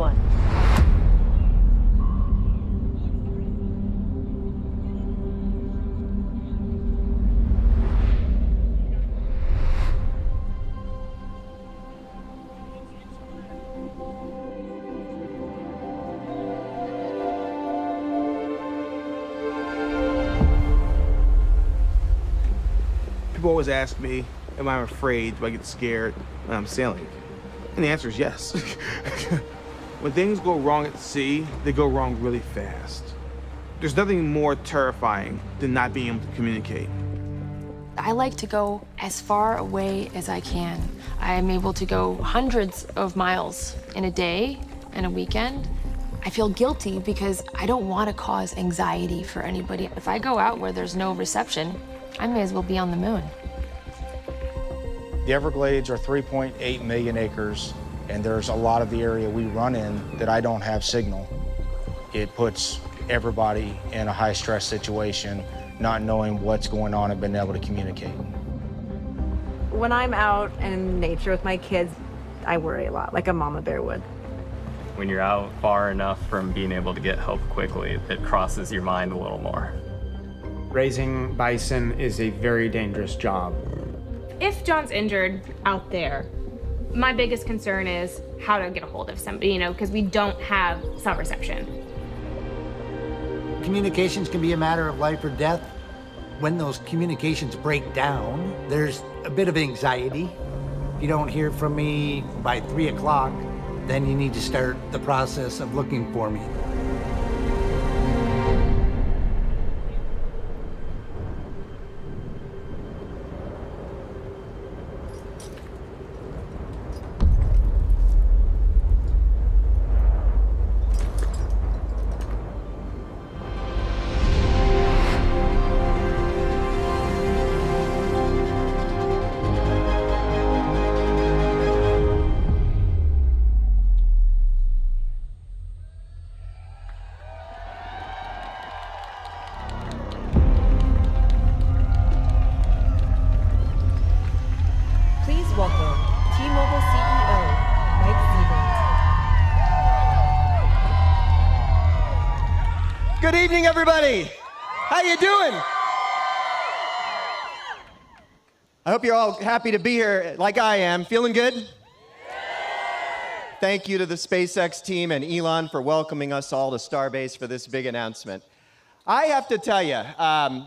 one. People always ask me, am I afraid? Do I get scared when I'm sailing? And the answer is yes. When things go wrong at sea, they go wrong really fast. There's nothing more terrifying than not being able to communicate. I like to go as far away as I can. I'm able to go hundreds of miles in a day and a weekend. I feel guilty because I don't want to cause anxiety for anybody. If I go out where there's no reception, I may as well be on the moon. The Everglades are 3.8 million acres, and there's a lot of the area we run in that I don't have signal. It puts everybody in a high-stress situation, not knowing what's going on and being able to communicate. When I'm out in nature with my kids, I worry a lot, like a mama bear would. When you're out far enough from being able to get help quickly, it crosses your mind a little more. Raising bison is a very dangerous job. If John's injured out there, my biggest concern is how to get a hold of somebody, because we don't have cell reception. Communications can be a matter of life or death. When those communications break down, there's a bit of anxiety. If you don't hear from me by 3 o'clock, then you need to start the process of looking for me. Please welcome T-Mobile CEO, Mike Sievert. Good evening, everybody. How you doing? I hope you're all happy to be here like I am. Feeling good? Thank you to the SpaceX team and Elon for welcoming us all to Starbase for this big announcement. I have to tell you,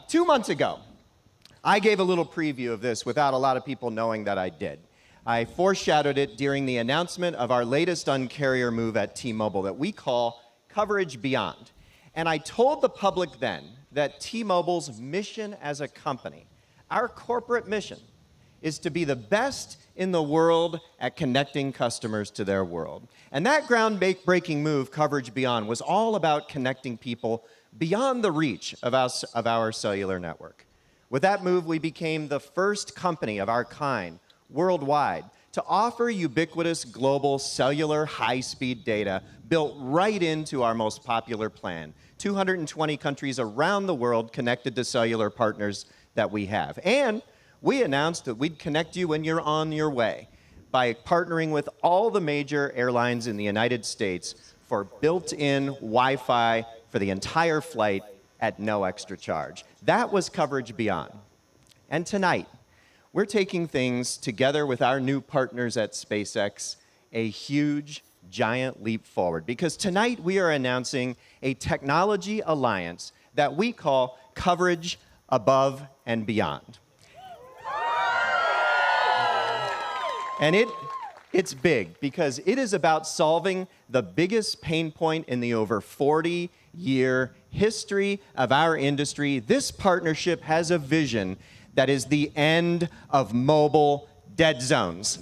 2 months ago, I gave a little preview of this without a lot of people knowing that I did. I foreshadowed it during the announcement of our latest Un-carrier move at T-Mobile that we call Coverage Beyond. And I told the public then that T-Mobile's mission as a company, our corporate mission, is to be the best in the world at connecting customers to their world. And that groundbreaking move, Coverage Beyond, was all about connecting people beyond the reach of our cellular network. With that move, we became the first company of our kind worldwide to offer ubiquitous global cellular high-speed data built right into our most popular plan. 220 countries around the world connected to cellular partners that we have. And we announced that we'd connect you when you're on your way by partnering with all the major airlines in the United States for built-in Wi-Fi for the entire flight at no extra charge. That was Coverage Beyond. And tonight, we're taking things together with our new partners at SpaceX, a huge, giant leap forward. Because tonight we are announcing a technology alliance that we call Coverage Above and Beyond. And it's big because it is about solving the biggest pain point in the over 40-year history of our industry. This partnership has a vision that is the end of mobile dead zones.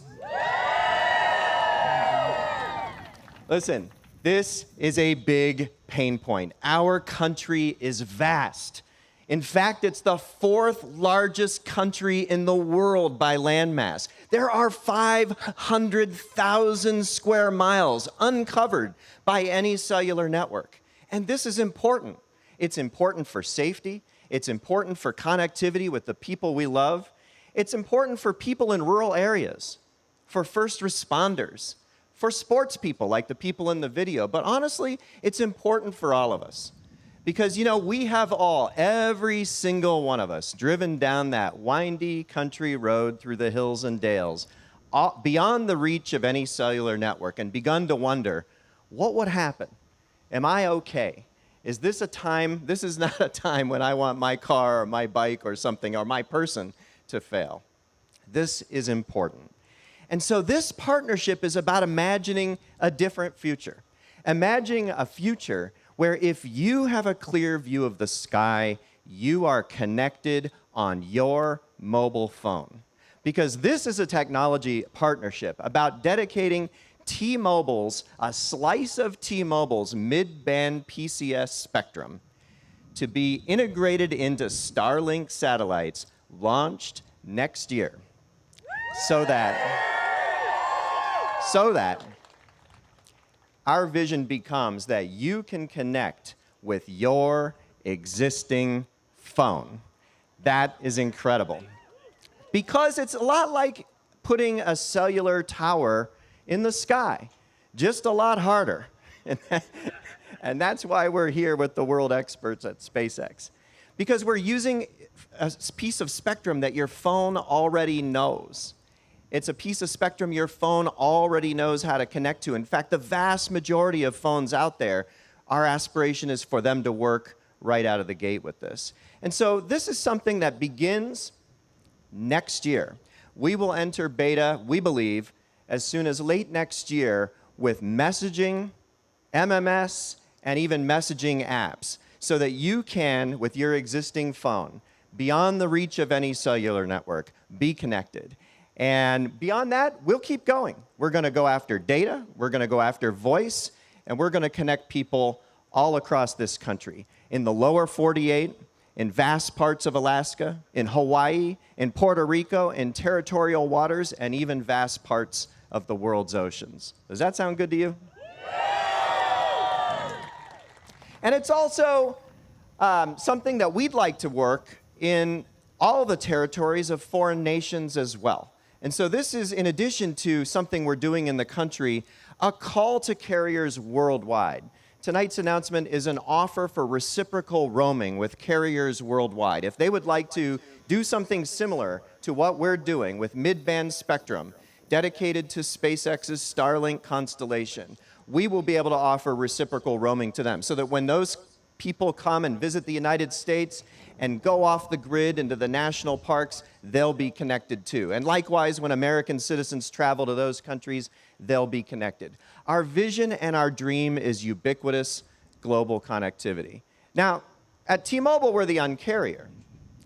Listen, this is a big pain point. Our country is vast. In fact, it's the 4th largest country in the world by landmass. There are 500,000 square miles uncovered by any cellular network. And this is important. It's important for safety. It's important for connectivity with the people we love. It's important for people in rural areas, for first responders, for sports people like the people in the video, but honestly, it's important for all of us. Because, we have every single one of us, driven down that windy country road through the hills and dales, beyond the reach of any cellular network, and begun to wonder, what would happen? Am I okay? Is this a time? This is not a time when I want my car or my bike or something or my person to fail. This is important. And so this partnership is about imagining a different future. Imagining a future where if you have a clear view of the sky, you are connected on your mobile phone. Because this is a technology partnership about dedicating a slice of T-Mobile's mid-band PCS spectrum to be integrated into Starlink satellites launched next year so that our vision becomes that you can connect with your existing phone. That is incredible. Because it's a lot like putting a cellular tower in the sky, just a lot harder. And that's why we're here with the world experts at SpaceX. Because we're using a piece of spectrum that your phone already knows. It's a piece of spectrum your phone already knows how to connect to. In fact, the vast majority of phones out there, our aspiration is for them to work right out of the gate with this. And so this is something that begins next year. We will enter beta, we believe, as soon as late next year with messaging, MMS, and even messaging apps, so that you can, with your existing phone, beyond the reach of any cellular network, be connected. And beyond that, we'll keep going. We're going to go after data, we're going to go after voice, and we're going to connect people all across this country, in the lower 48, in vast parts of Alaska, in Hawaii, in Puerto Rico, in territorial waters, and even vast parts of the world's oceans. Does that sound good to you? And it's also something that we'd like to work in all the territories of foreign nations as well. And so this is, in addition to something we're doing in the country, a call to carriers worldwide. Tonight's announcement is an offer for reciprocal roaming with carriers worldwide. If they would like to do something similar to what we're doing with mid-band spectrum dedicated to SpaceX's Starlink constellation, we will be able to offer reciprocal roaming to them so that when those people come and visit the United States and go off the grid into the national parks, they'll be connected too. And likewise, when American citizens travel to those countries, they'll be connected. Our vision and our dream is ubiquitous global connectivity. Now, at T-Mobile, we're the Un-carrier.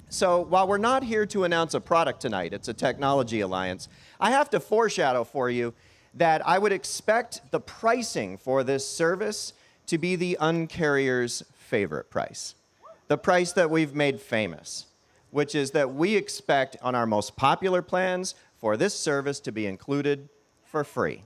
So while we're not here to announce a product tonight, it's a technology alliance, I have to foreshadow for you that I would expect the pricing for this service to be the Un-carrier's favorite price. The price that we've made famous, which is that we expect on our most popular plans for this service to be included for free.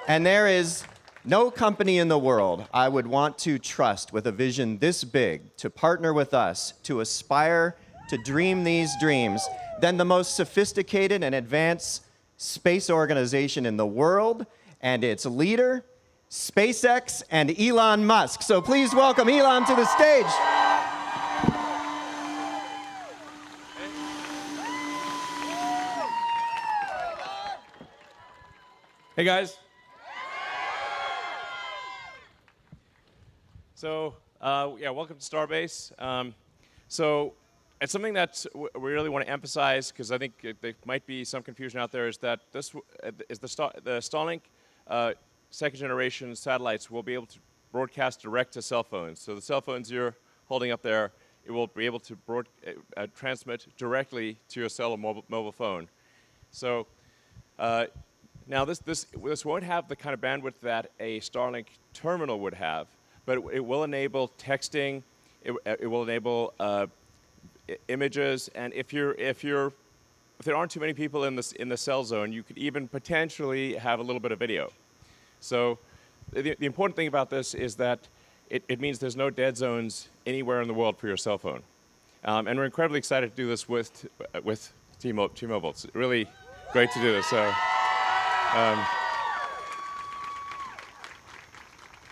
And there is no company in the world I would want to trust with a vision this big to partner with us to aspire to dream these dreams than the most sophisticated and advanced space organization in the world and its leader, SpaceX and Elon Musk. So please welcome Elon to the stage. Hey guys. So, welcome to Starbase. So, it's something that we really want to emphasize because I think there might be some confusion out there. Is that this is the Starlink second generation satellites will be able to broadcast direct to cell phones. So the cell phones you're holding up there, it will be able to transmit directly to your cell or mobile phone. So now this won't have the kind of bandwidth that a Starlink terminal would have, but it will enable texting. It will enable images, and if there aren't too many people in the cell zone, you could even potentially have a little bit of video. So the important thing about this is that it means there's no dead zones anywhere in the world for your cell phone. And we're incredibly excited to do this with T-Mobile. It's really great to do this. So,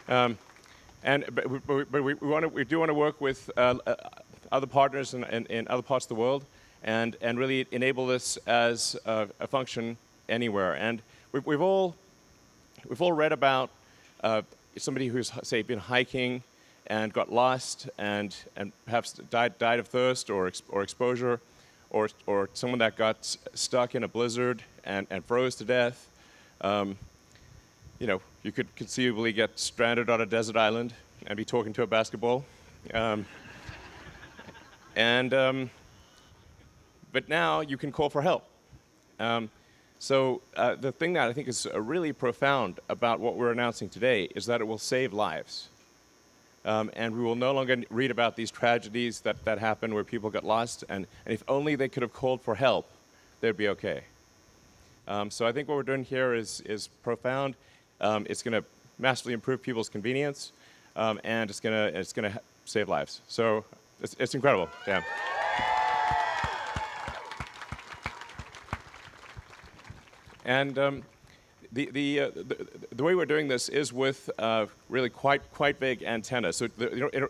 but we do want to work with other partners in other parts of the world, and really enable this as a function anywhere. And we've all read about somebody who's, say, been hiking and got lost and perhaps died of thirst or exposure, or someone that got stuck in a blizzard and froze to death. You know, you could conceivably get stranded on a desert island and be talking to a basketball. But now you can call for help. So the thing that I think is really profound about what we're announcing today is that it will save lives. And we will no longer read about these tragedies that happen where people get lost, and if only they could have called for help, they'd be okay. So I think what we're doing here is profound. It's going to massively improve people's convenience, and it's going to save lives. So it's incredible. Yeah. And the way we're doing this is with really quite big antennas. So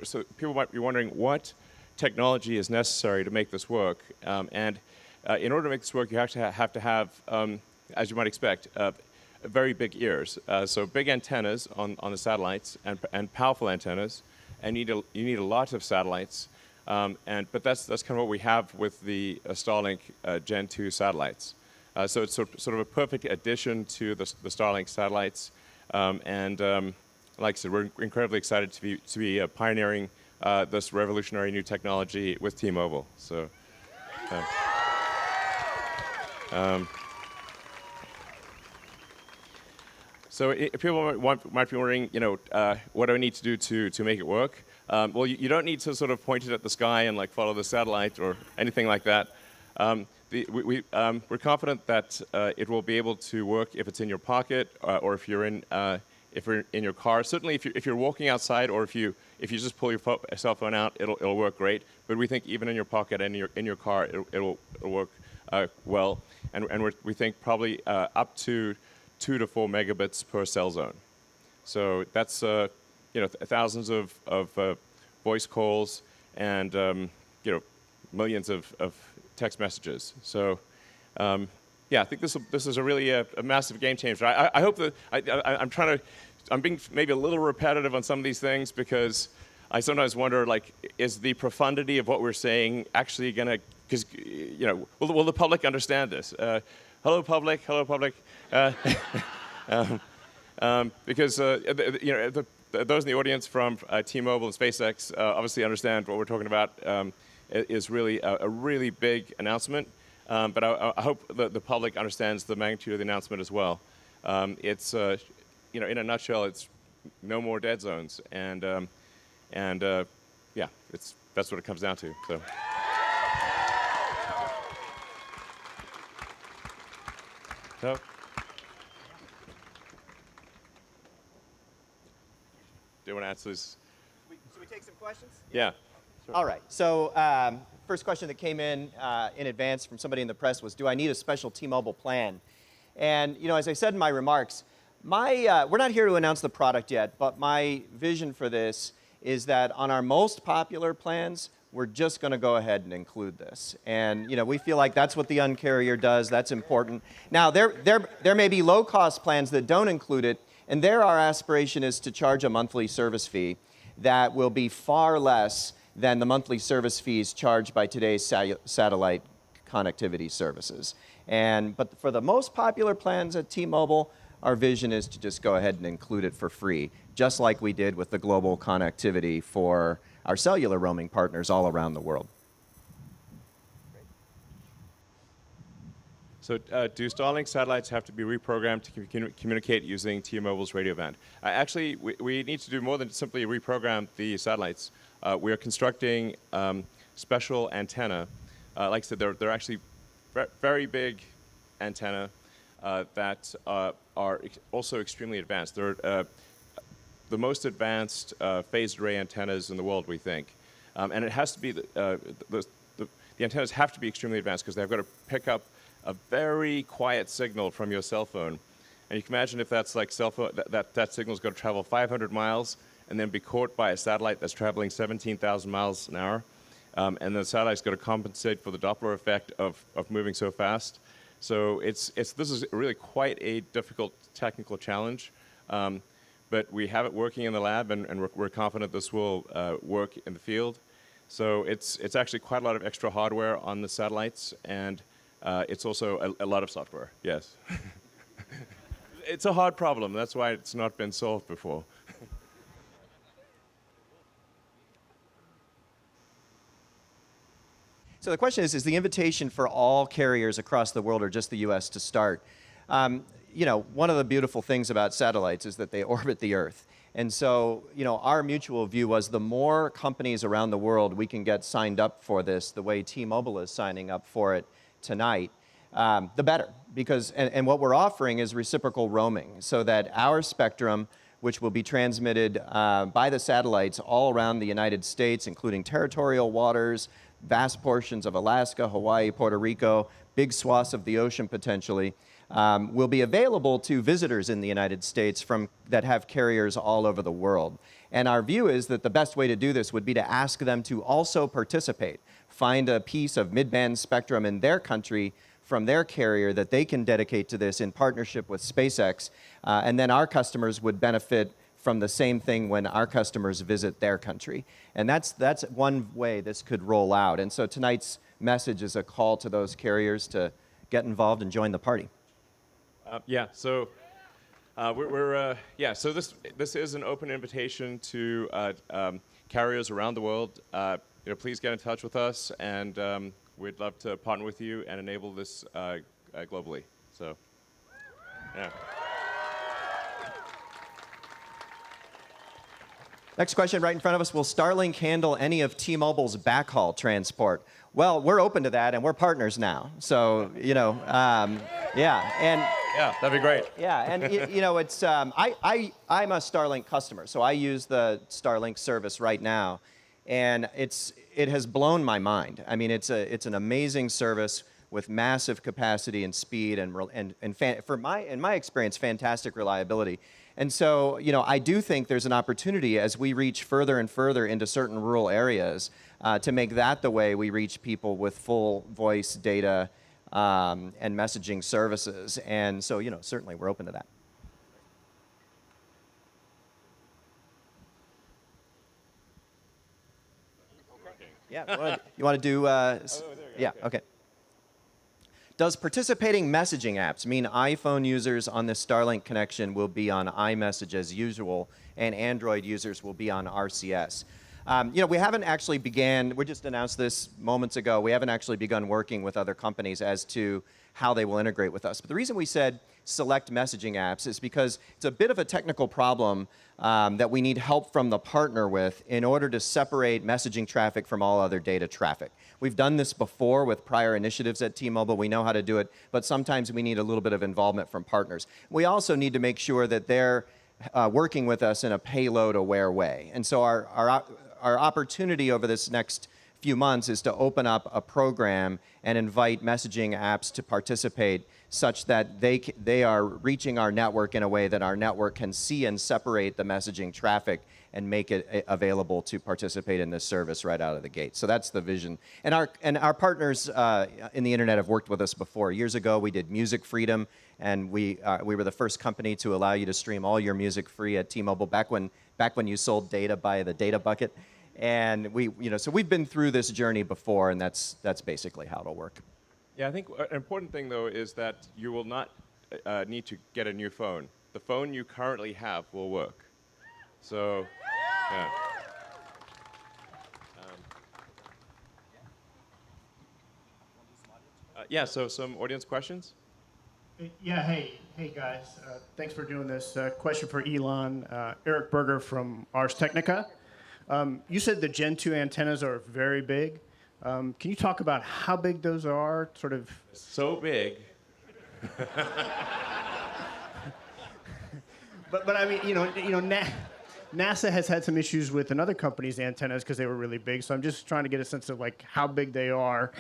so people might be wondering what technology is necessary to make this work. And in order to make this work, you have to have, as you might expect, very big ears. So big antennas on the satellites and powerful antennas, and you need a lot of satellites. But that's kind of what we have with the Starlink Gen 2 satellites. So it's sort of a perfect addition to the Starlink satellites, and like I said, we're incredibly excited to be pioneering this revolutionary new technology with T-Mobile. So, if people might be wondering, you know, what do I need to do to make it work? Well, you don't need to sort of point it at the sky and like follow the satellite or anything like that. We're confident that it will be able to work if it's in your pocket or if you're in your car. Certainly, if you're walking outside or if you just pull your cell phone out, it'll work great. But we think even in your pocket and in your car, it'll work well. And we think probably up to 2 to 4 megabits per cell zone. So that's thousands of voice calls and millions of text messages. So, yeah, I think this is a really a massive game changer. I hope that I'm being maybe a little repetitive on some of these things because I sometimes wonder, like, is the profundity of what we're saying actually going to, because, will the public understand this? Hello, public. Hello, public. Because those in the audience from T-Mobile and SpaceX obviously understand what we're talking about. Is really a really big announcement, but I hope the public understands the magnitude of the announcement as well. It's in a nutshell, it's no more dead zones, and yeah, that's what it comes down to. So. Do you want to answer this? Should we take some questions? Yeah. Sure. All right. So first question that came in advance from somebody in the press was, do I need a special T-Mobile plan? And as I said in my remarks, we're not here to announce the product yet, but my vision for this is that on our most popular plans, we're just going to go ahead and include this. And we feel like that's what the Un-carrier does. That's important. Now there may be low-cost plans that don't include it, and there our aspiration is to charge a monthly service fee that will be far less than the monthly service fees charged by today's satellite connectivity services. But for the most popular plans at T-Mobile, our vision is to just go ahead and include it for free, just like we did with the global connectivity for our cellular roaming partners all around the world. So do Starlink satellites have to be reprogrammed to communicate using T-Mobile's radio band? Actually, we need to do more than simply reprogram the satellites. We are constructing special antenna. Like I said, they're actually very big antenna that are also extremely advanced. They're the most advanced phased array antennas in the world, we think. And it has to be, the antennas have to be extremely advanced because they've got to pick up a very quiet signal from your cell phone. And you can imagine if that's like cell phone, that signal is going to travel 500 miles and then be caught by a satellite that's traveling 17,000 miles an hour. And the satellite's going to compensate for the Doppler effect of moving so fast. So this is really quite a difficult technical challenge. But we have it working in the lab, and we're confident this will work in the field. So it's actually quite a lot of extra hardware on the satellites, and it's also a lot of software, yes. It's a hard problem. That's why it's not been solved before. So the question is the invitation for all carriers across the world or just the U.S. to start? You know, one of the beautiful things about satellites is that they orbit the Earth. And so, you know, our mutual view was the more companies around the world we can get signed up for this, the way T-Mobile is signing up for it tonight, the better. Because, and what we're offering is reciprocal roaming, so that our spectrum, which will be transmitted by the satellites all around the United States, including territorial waters, vast portions of Alaska, Hawaii, Puerto Rico, big swaths of the ocean potentially, will be available to visitors in the United States that have carriers all over the world. And our view is that the best way to do this would be to ask them to also participate, find a piece of mid-band spectrum in their country from their carrier that they can dedicate to this in partnership with SpaceX, and then our customers would benefit from the same thing when our customers visit their country. And that's one way this could roll out. And so tonight's message is a call to those carriers to get involved and join the party. So this is an open invitation to carriers around the world. Please get in touch with us, and we'd love to partner with you and enable this globally. So, yeah. Next question right in front of us, will Starlink handle any of T-Mobile's backhaul transport? Well, we're open to that, and we're partners now. So, you know, yeah. And yeah, that'd be great. Yeah, and you know, it's I'm a Starlink customer, so I use the Starlink service right now, and it has blown my mind. I mean, it's an amazing service with massive capacity and speed, and in my experience, fantastic reliability. And so, you know, I do think there's an opportunity as we reach further and further into certain rural areas to make that the way we reach people with full voice data and messaging services. And so, you know, certainly we're open to that. Yeah, you want to do, yeah, okay. Does participating messaging apps mean iPhone users on this Starlink connection will be on iMessage as usual, and Android users will be on RCS? You know, we haven't actually we just announced this moments ago, we haven't actually begun working with other companies as to how they will integrate with us. But the reason we said select messaging apps is because it's a bit of a technical problem that we need help from the partner with in order to separate messaging traffic from all other data traffic. We've done this before with prior initiatives at T-Mobile. We know how to do it, but sometimes we need a little bit of involvement from partners. We also need to make sure that they're working with us in a payload-aware way. And so our opportunity over this next few months is to open up a program and invite messaging apps to participate such that they are reaching our network in a way that our network can see and separate the messaging traffic and make it available to participate in this service right out of the gate. So that's the vision. And our partners in the internet have worked with us before. Years ago, we did Music Freedom, and we were the first company to allow you to stream all your music free at T-Mobile back when you sold data by the data bucket. And so we've been through this journey before, and that's basically how it'll work. Yeah, I think an important thing, though, is that you will not need to get a new phone. The phone you currently have will work. So, yeah. Yeah, so some audience questions? Yeah, hey guys. Thanks for doing this. Question for Elon. Eric Berger from Ars Technica. You said the Gen 2 antennas are very big. Can you talk about how big those are? Sort of. So big. but I mean, NASA has had some issues with another company's antennas because they were really big. So I'm just trying to get a sense of like how big they are.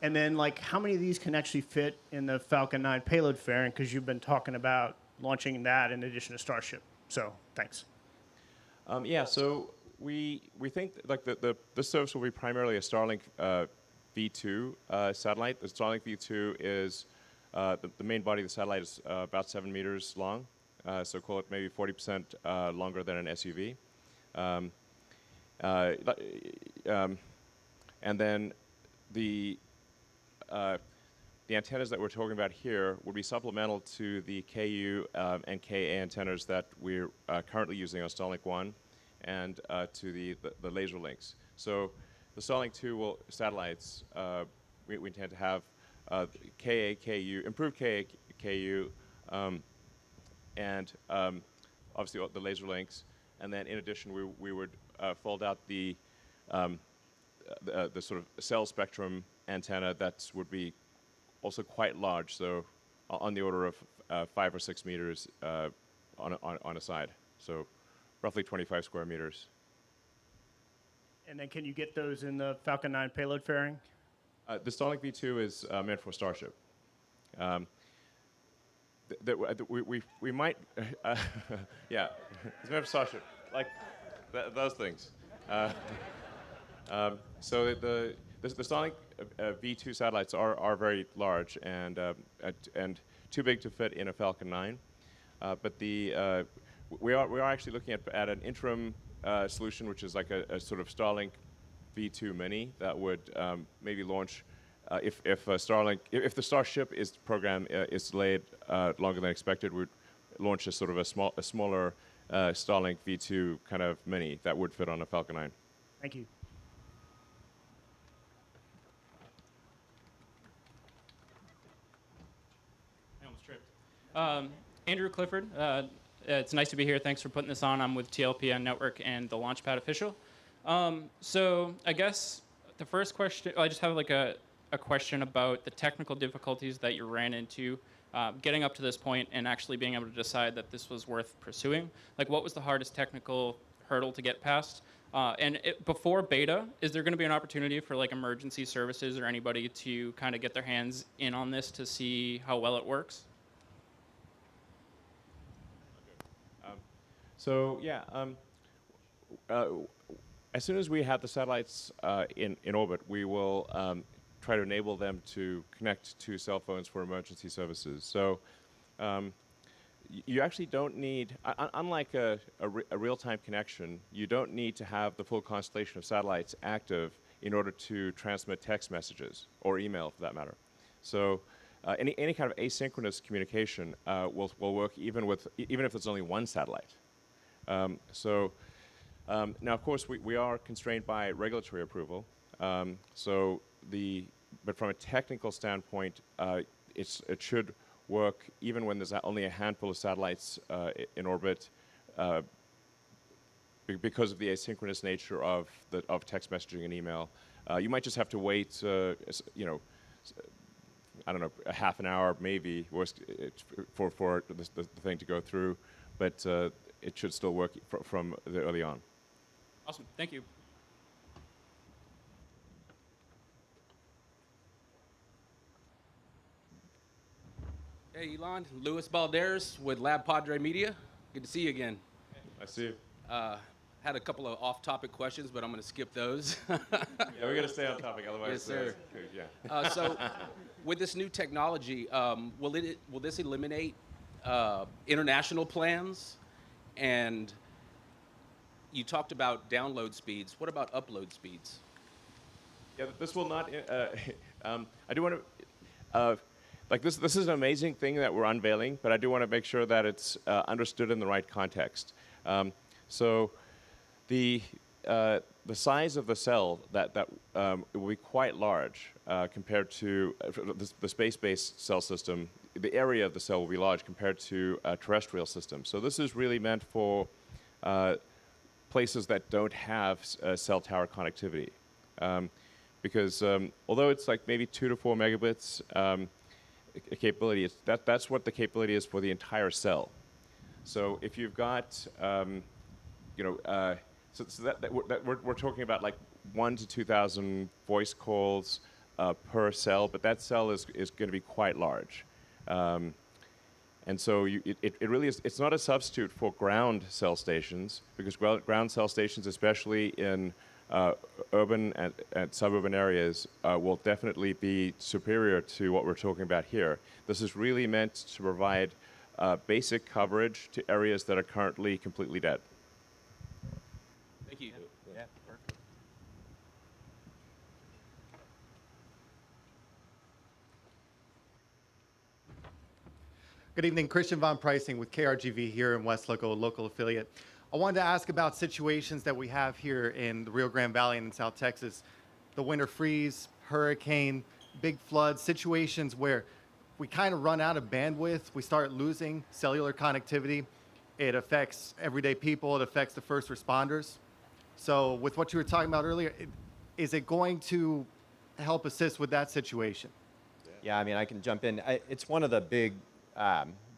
And then, like, how many of these can actually fit in the Falcon 9 payload fairing? Because you've been talking about launching that in addition to Starship. So, thanks. Yeah, so we think like this service will be primarily a Starlink V2 satellite. The Starlink V2 is the main body of the satellite is about 7 meters long, so call it maybe 40% longer than an SUV. And then the antennas that we're talking about here would be supplemental to the KU and KA antennas that we're currently using on Starlink 1 and to the laser links. So the Starlink 2 satellites, we intend to have KA, KU, improved KA, KU, and obviously the laser links. And then in addition, we would fold out the sort of cell spectrum antenna that would be also quite large, so on the order of 5 or 6 meters on a side, so roughly 25 square meters. And then can you get those in the Falcon 9 payload fairing? The Starlink V2 is meant for Starship. We might, yeah, it's meant for Starship, like those things. So the Starlink V2 satellites are very large and too big to fit in a Falcon 9. But we are actually looking at an interim solution, which is like a sort of Starlink V2 Mini that would maybe launch if the Starship program is delayed longer than expected. Would launch a sort of a smaller Starlink V2 kind of Mini that would fit on a Falcon 9. Thank you. Andrew Clifford, it's nice to be here. Thanks for putting this on. I'm with TLPN Network and the Launchpad Official. So I guess the first question, I just have like a question about the technical difficulties that you ran into getting up to this point and actually being able to decide that this was worth pursuing. Like, what was the hardest technical hurdle to get past? Before beta, is there going to be an opportunity for like emergency services or anybody to kind of get their hands in on this to see how well it works? So yeah, as soon as we have the satellites in orbit, we will try to enable them to connect to cell phones for emergency services. So you actually don't need, unlike a real-time connection, you don't need to have the full constellation of satellites active in order to transmit text messages or email, for that matter. So any kind of asynchronous communication will work even if there's only one satellite. Now, of course, we are constrained by regulatory approval. But from a technical standpoint, it should work even when there's only a handful of satellites in orbit, because of the asynchronous nature of text messaging and email. You might just have to wait, I don't know, a half an hour maybe for the thing to go through, but it should still work from the early on. Awesome, thank you. Hey, Elon, Luis Balderas with Lab Padre Media. Good to see you again. I see you. Had a couple of off-topic questions, but I'm going to skip those. Yeah, we're going to stay on topic, otherwise. Yes, sir. Yeah. So, with this new technology, will this eliminate international plans? And you talked about download speeds. What about upload speeds? Yeah, this will not. I do want to. Like this is an amazing thing that we're unveiling, but I do want to make sure that it's understood in the right context. So, the size of the cell that will be quite large compared to the space-based cell system. The area of the cell will be large compared to a terrestrial system. So this is really meant for places that don't have cell tower connectivity, because although it's like maybe 2 to 4 megabits capability, that's what the capability is for the entire cell. So if you've got, we're talking about like 1 to 2,000 voice calls per cell, but that cell is going to be quite large. And so it really is, it's not a substitute for ground cell stations, because ground cell stations, especially in urban and suburban areas, will definitely be superior to what we're talking about here. This is really meant to provide basic coverage to areas that are currently completely dead. Thank you. Yeah, perfect. Good evening, Christian Von Pricing with KRGV here in Westlake, a local affiliate. I wanted to ask about situations that we have here in the Rio Grande Valley and in South Texas. The winter freeze, hurricane, big floods, situations where we kind of run out of bandwidth, we start losing cellular connectivity. It affects everyday people, it affects the first responders. So with what you were talking about earlier, is it going to help assist with that situation? Yeah, I mean, I can jump in. It's one of the big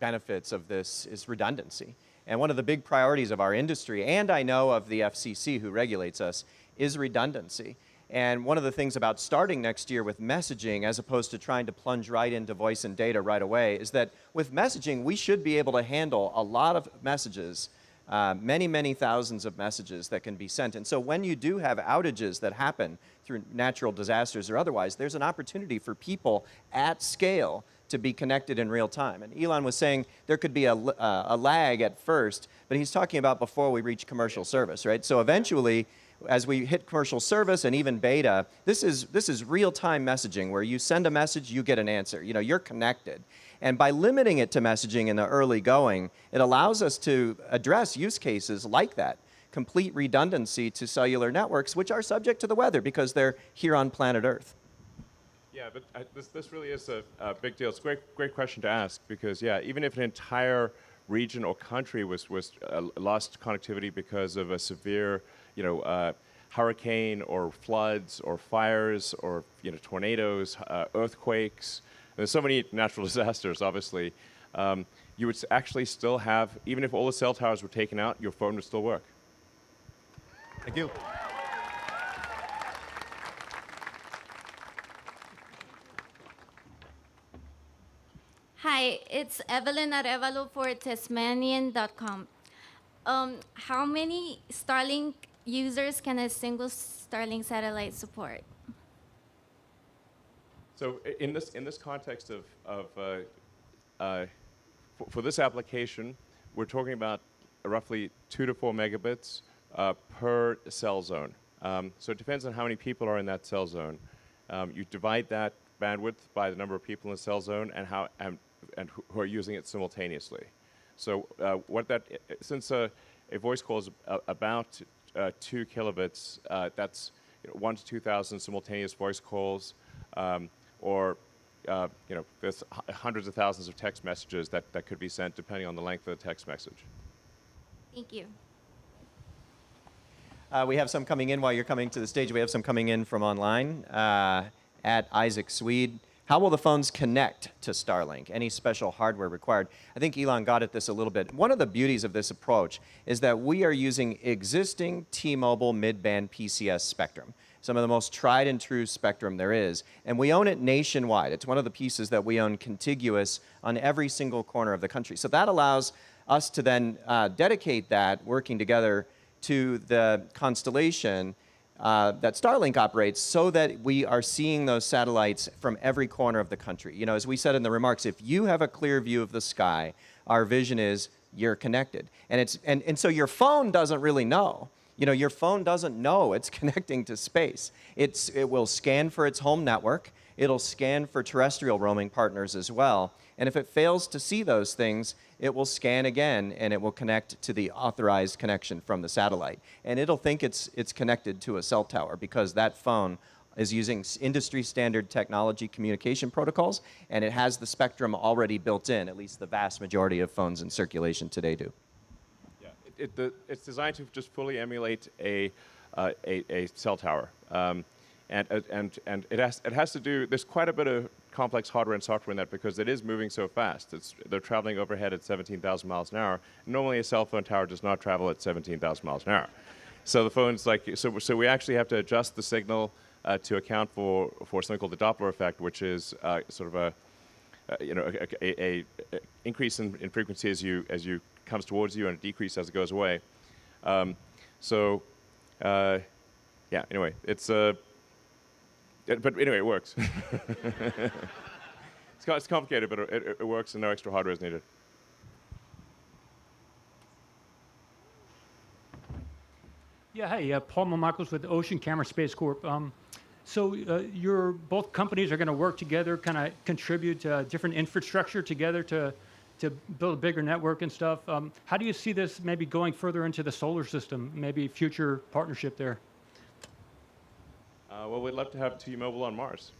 benefits of this is redundancy. And one of the big priorities of our industry, and I know of the FCC who regulates us, is redundancy. And one of the things about starting next year with messaging, as opposed to trying to plunge right into voice and data right away, is that with messaging, we should be able to handle a lot of messages, many, many thousands of messages that can be sent. And so when you do have outages that happen through natural disasters or otherwise, there's an opportunity for people at scale to be connected in real time. And Elon was saying there could be a lag at first, but he's talking about before we reach commercial service, right? So eventually, as we hit commercial service and even beta, this is real-time messaging where you send a message, you get an answer. You know, you're connected. And by limiting it to messaging in the early going, it allows us to address use cases like that, complete redundancy to cellular networks, which are subject to the weather because they're here on planet Earth. Yeah, but this really is a big deal. It's a great question to ask, because yeah, even if an entire region or country was lost connectivity because of a severe, hurricane or floods or fires or tornadoes, earthquakes, there's so many natural disasters, obviously, you would actually still have, even if all the cell towers were taken out, your phone would still work. Thank you. Hi, it's Evelyn Arevalo for Tasmanian.com. How many Starlink users can a single Starlink satellite support? So in this context for this application, we're talking about roughly 2 to 4 megabits per cell zone. So it depends on how many people are in that cell zone. You divide that bandwidth by the number of people in the cell zone and who are using it simultaneously. So since a voice call is about 2 kilobits, that's 1 to 2,000 simultaneous voice calls, or there's hundreds of thousands of text messages that could be sent depending on the length of the text message. Thank you. We have some coming in while you're coming to the stage. We have some coming in from online at Isaac Swede. How will the phones connect to Starlink? Any special hardware required? I think Elon got at this a little bit. One of the beauties of this approach is that we are using existing T-Mobile mid-band PCS spectrum, some of the most tried and true spectrum there is, and we own it nationwide. It's one of the pieces that we own contiguous on every single corner of the country. So that allows us to then dedicate that, working together, to the constellation that Starlink operates, so that we are seeing those satellites from every corner of the country. You know, as we said in the remarks, if you have a clear view of the sky, our vision is you're connected. And so your phone doesn't really know. You know, your phone doesn't know it's connecting to space. It will scan for its home network. It'll scan for terrestrial roaming partners as well. And if it fails to see those things, it will scan again, and it will connect to the authorized connection from the satellite. And it'll think it's connected to a cell tower, because that phone is using industry standard technology communication protocols, and it has the spectrum already built in. At least the vast majority of phones in circulation today do. Yeah, it's designed to just fully emulate a cell tower. And it has to do, there's quite a bit of complex hardware and software in that, because it is moving so fast. They're traveling overhead at 17,000 miles an hour. Normally a cell phone tower does not travel at 17,000 miles an hour. So the phone's so we actually have to adjust the signal to account for something called the Doppler effect, which is sort of a increase in frequency as you comes towards you and a decrease as it goes away. Yeah. Anyway, but anyway, it works. It's complicated, but it works, and no extra hardware is needed. Yeah, hey, Paul Michaels with Ocean Camera Space Corp. So both companies are going to work together, kind of contribute different infrastructure together to build a bigger network and stuff. How do you see this maybe going further into the solar system, maybe future partnership there? Well, we'd love to have T-Mobile on Mars.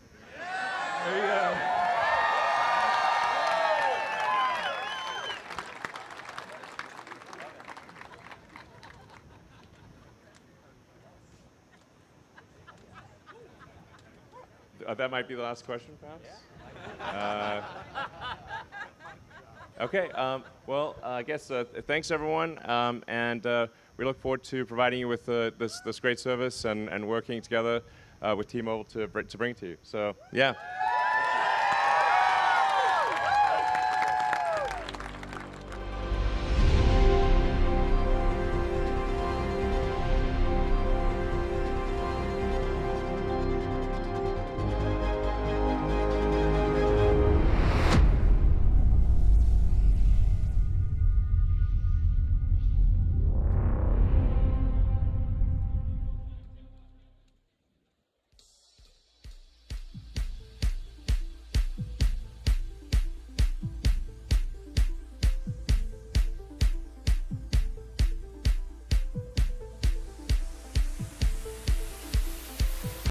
There you go. That might be the last question, perhaps? Okay, well, I guess thanks, everyone, and we look forward to providing you with this great service and working together with T-Mobile to bring it to you. So, yeah.